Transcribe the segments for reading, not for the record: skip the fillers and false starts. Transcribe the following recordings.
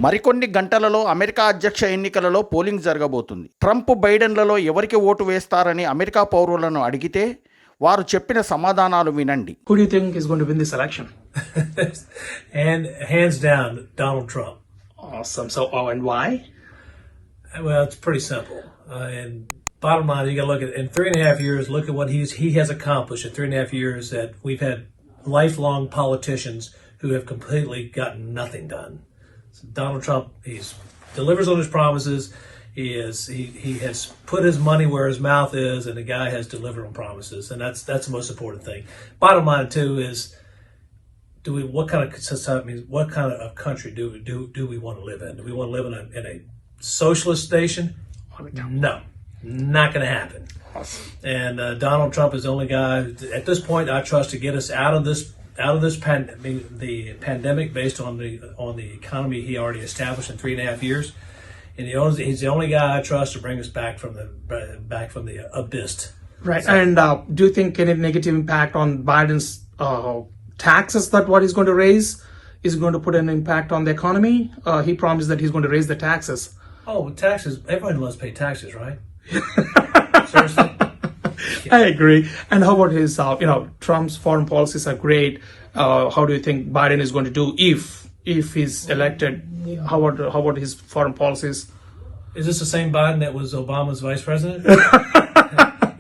మరికొన్ని గంటలలో అమెరికా అధ్యక్ష ఎన్నికలలో పోలింగ్ జరగబోతుంది. ట్రంప్ బైడెన్లలో ఎవరికి ఓటు వేస్తారని అమెరికా పౌరులను అడిగితే వారు చెప్పిన సమాధానాలు వినండి. Who do you think is going to win this election? And hands down, Donald Trump. Awesome. So, and why? Well, it's pretty simple. And bottom line, you got to look at in 3.5 years. Look at what he has accomplished in 3.5 years. That we've had lifelong politicians who have completely gotten nothing done. So Donald Trump, delivers on his promises. He has put his money where his mouth is, and the guy has delivered on promises, and that's the most important thing. Bottom line too is, what kind of society, what kind of country do we want to live in? Do we want to live in a socialist nation? No, not going to happen. Awesome. And Donald Trump is the only guy at this point I trust to get us out of this the pandemic based on the economy he already established in 3.5 years. And he's the only guy I trust to bring us back from the abyss. Right. So, and do you think any negative impact on Biden's taxes that what he's going to raise is going to put an impact on the economy? He promised that he's going to raise the taxes. Oh, taxes. Everyone loves to pay taxes, right? Seriously? I agree. And how about his, Trump's foreign policies are great. How do you think Biden is going to do if he's elected? How about his foreign policies? Is this the same Biden that was Obama's vice president?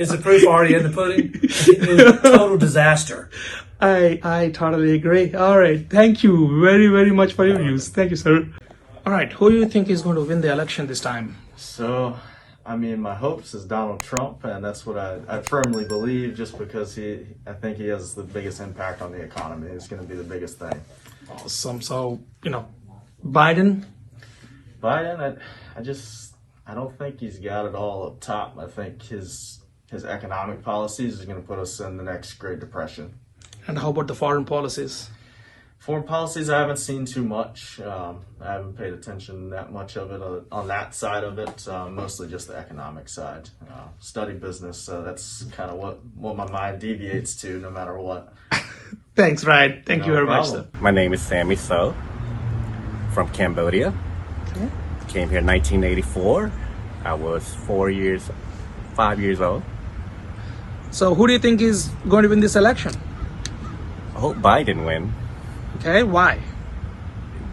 Is the proof already in the pudding? It was a total disaster. I totally agree. All right. Thank you very, very much for your views. Thank you, sir. All right. Who do you think is going to win the election this time? So, my hopes is Donald Trump, and that's what I firmly believe, just because I think he has the biggest impact on the economy. It's going to be the biggest thing. Awesome. So, Biden? Biden, I don't think he's got it all up top. I think his economic policies is going to put us in the next Great Depression. And how about the foreign policies? Foreign policies, I haven't seen too much. I haven't paid attention that much of it on that side of it. Mostly just the economic side. Study business. That's kind of what my mind deviates to, no matter what. Thanks, Ryan. Thank you very much, sir. My name is Sammy So from Cambodia. Okay. Came here in 1984. I was 5 years old. So who do you think is going to win this election? I hope Biden win. Okay, why?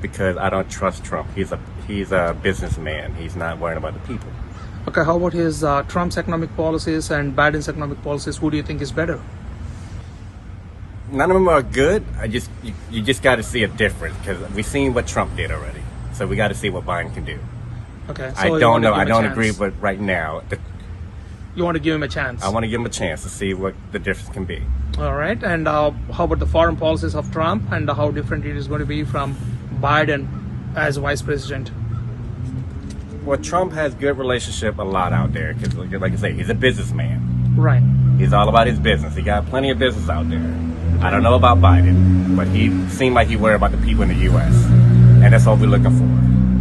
Because I don't trust Trump. He's a businessman. He's not worrying about the people. Okay, how about his Trump's economic policies and Biden's economic policies? Who do you think is better? None of them are good. You just got to see a difference, because we've seen what Trump did already. So we got to see what Biden can do. Okay, so I don't know. I don't agree, but right now, you want to give him a chance. I want to give him a chance to see what the difference can be. All right, and how about the foreign policies of Trump and how different it is going to be from Biden as vice president? Well, Trump has good relationship a lot out there, because, like I say, he's a businessman. Right. He's all about his business. He got plenty of business out there. I don't know about Biden, but he seemed like he worried about the people in the U.S., and that's what we're looking for.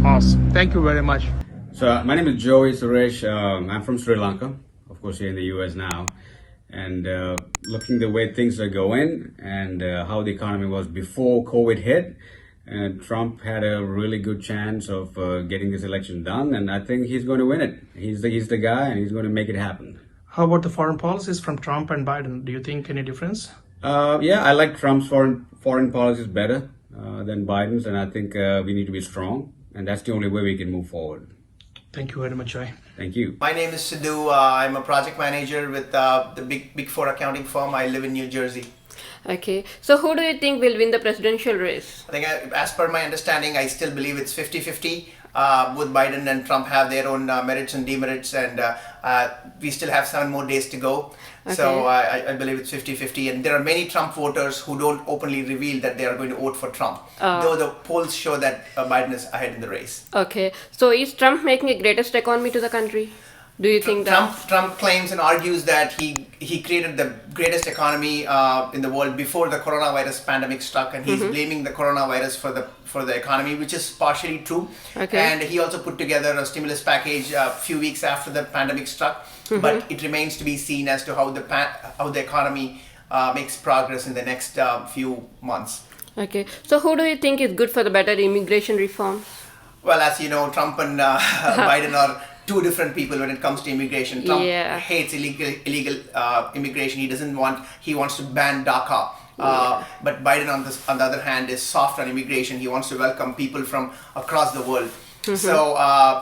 Awesome. Thank you very much. So my name is Joey Suresh. I'm from Sri Lanka, of course, here in the U.S. now. And looking the way things are going and how the economy was before COVID hit, Trump had a really good chance of getting this election done, and I think he's going to win it. He's the guy, and he's going to make it happen. How about the foreign policies from Trump and Biden? Do you think any difference? Yeah, I like Trump's foreign policies better than Biden's, and I think we need to be strong, and that's the only way we can move forward. Thank you very much, Joy. Thank you. My name is Sidhu. I'm a project manager with the Big Four accounting firm. I live in New Jersey. Okay, so who do you think will win the presidential race? I think as per my understanding, I still believe it's 50-50. Both Biden and Trump have their own merits and demerits, and we still have 7 more days to go. Okay. So I believe it's 50-50, and there are many Trump voters who don't openly reveal that they are going to vote for Trump, though the polls show that Biden is ahead in the race. Okay, so is Trump making a greatest economy to the country? Do you think that Trump claims and argues that he created the greatest economy in the world before the coronavirus pandemic struck, and he's blaming the coronavirus for the economy, which is partially true. Okay. And he also put together a stimulus package a few weeks after the pandemic struck, but it remains to be seen as to how the economy makes progress in the next few months. Okay, so who do you think is good for the better immigration reforms? Well, as you know, Trump and Biden are two different people when it comes to immigration. Trump Yeah. hates illegal immigration. He wants to ban DACA. But Biden, on the other hand, is soft on immigration. He wants to welcome people from across the world. So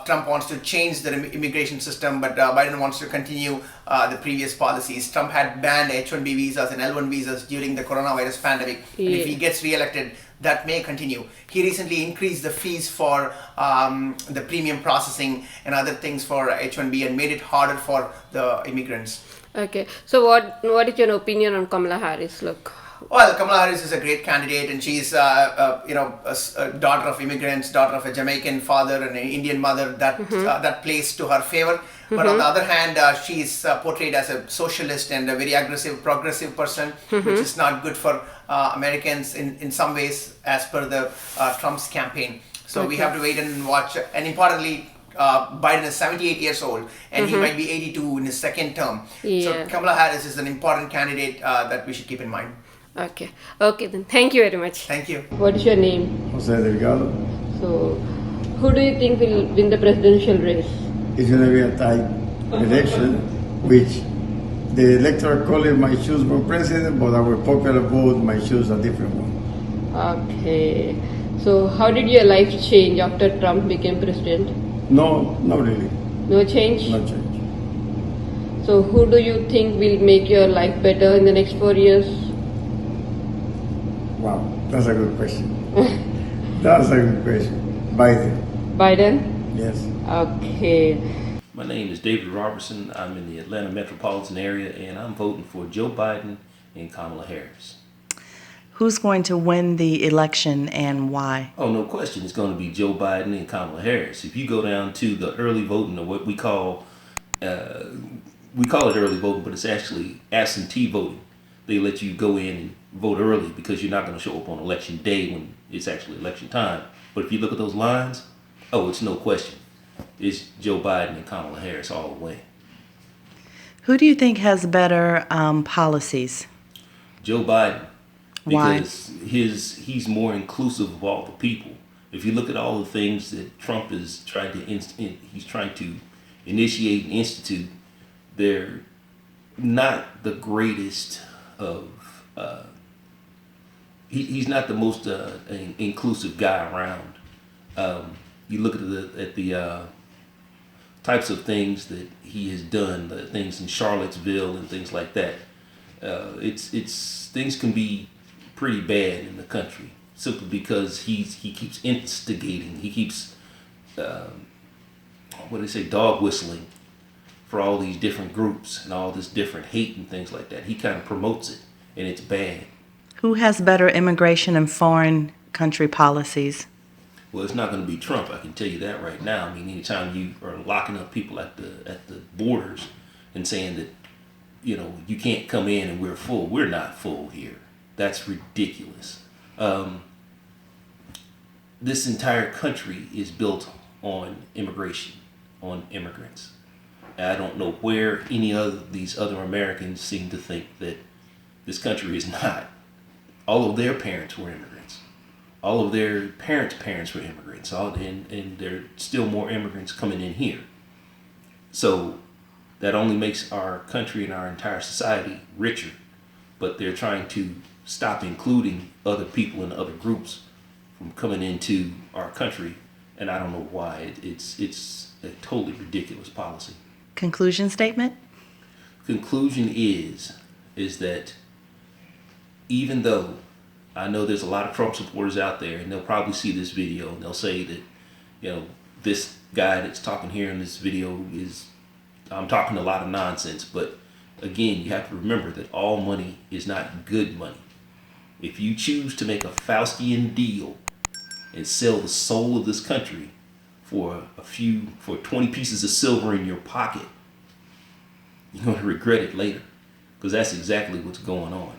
Trump wants to change the immigration system, but Biden wants to continue the previous policies. Trump had banned H-1B visas and L-1 visas during the coronavirus pandemic. And if he gets re-elected, that may continue. He recently increased the fees for the premium processing and other things for H-1B and made it harder for the immigrants. Okay. So what is your opinion on Kamala Harris? Look. Well, Kamala Harris is a great candidate, and she's a daughter of immigrants, daughter of a Jamaican father and an Indian mother. That plays to her favor. But on the other hand, she's portrayed as a socialist and a very aggressive, progressive person, which is not good for Americans in some ways, as per the Trump's campaign. So we have to wait and watch. And importantly, Biden is 78 years old, and he might be 82 in his second term. Yeah. So Kamala Harris is an important candidate that we should keep in mind. Okay. Okay then. Thank you very much. Thank you. What is your name? Jose Delgado. So, who do you think will win the presidential race? It's going to be a tight election, which the electoral college might choose one president, but our popular vote might choose a different one. Okay. So, how did your life change after Trump became president? No, not really. No change? No change. So, who do you think will make your life better in the next 4 years? Wow, that's a good question. That's a good question. Biden. Biden? Yes. Okay. My name is David Robertson. I'm in the Atlanta metropolitan area, and I'm voting for Joe Biden and Kamala Harris. Who's going to win the election and why? Oh, no question. It's going to be Joe Biden and Kamala Harris. If you go down to the early voting, or what we call it early voting, but it's actually absentee voting. They let you go in and vote early because you're not going to show up on election day when it's actually election time. But if you look at those lines, it's no question. It's Joe Biden and Kamala Harris all the way. Who do you think has better policies? Joe Biden. Why? Because he's more inclusive of all the people. If you look at all the things that Trump is trying to initiate and institute, they're not the greatest of. He's not the most inclusive guy around. You look at the types of things that he has done, the things in Charlottesville and things like that. It's things can be pretty bad in the country simply because he keeps instigating. He keeps dog whistling for all these different groups and all this different hate and things like that. He kind of promotes it, and it's bad. Who has better immigration and foreign country policies? Well, it's not going to be Trump. I can tell you that right now. I mean, anytime you are locking up people at the borders and saying that, you can't come in and we're full. We're not full here. That's ridiculous. This entire country is built on immigration, on immigrants. I don't know where any of these other Americans seem to think that this country is not. All of their parents were immigrants. All of their parents were immigrants. And there are still more immigrants coming in here. So that only makes our country and our entire society richer. But they're trying to stop including other people and other groups from coming into our country. And I don't know why. It's a totally ridiculous policy. Conclusion statement? Conclusion is that even though I know there's a lot of Trump supporters out there, and they'll probably see this video and they'll say that, this guy that's talking here in this video I'm talking a lot of nonsense. But again, you have to remember that all money is not good money. If you choose to make a Faustian deal and sell the soul of this country for 20 pieces of silver in your pocket, you're going to regret it later, because that's exactly what's going on.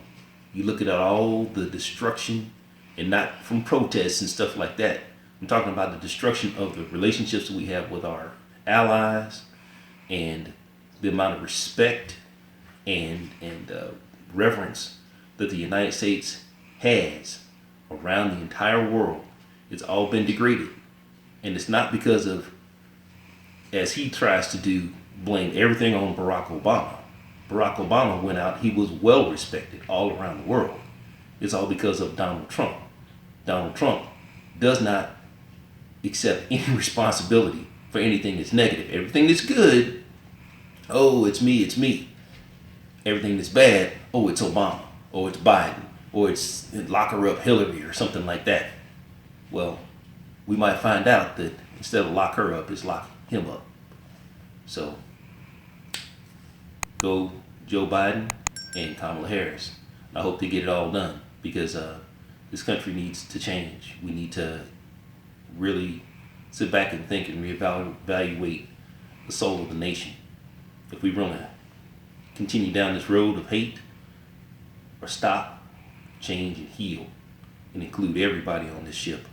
You look at all the destruction, and not from protests and stuff like that. I'm talking about the destruction of the relationships that we have with our allies, and the amount of respect and reverence that the United States has around the entire world. It's all been degraded. And it's not because of, as he tries to do, blame everything on Barack Obama. Barack Obama went out, he was well respected all around the world. It's all because of Donald Trump. Donald Trump does not accept any responsibility for anything that's negative. Everything that's good, oh, it's me, it's me. Everything that's bad, oh, it's Obama, or it's Biden, or it's lock her up Hillary or something like that. Well, we might find out that instead of lock her up, it's lock him up. So, go Joe Biden and Kamala Harris. I hope they get it all done because this country needs to change. We need to really sit back and think and reevaluate the soul of the nation. If we want to continue down this road of hate, or stop, change, and heal, and include everybody on this ship.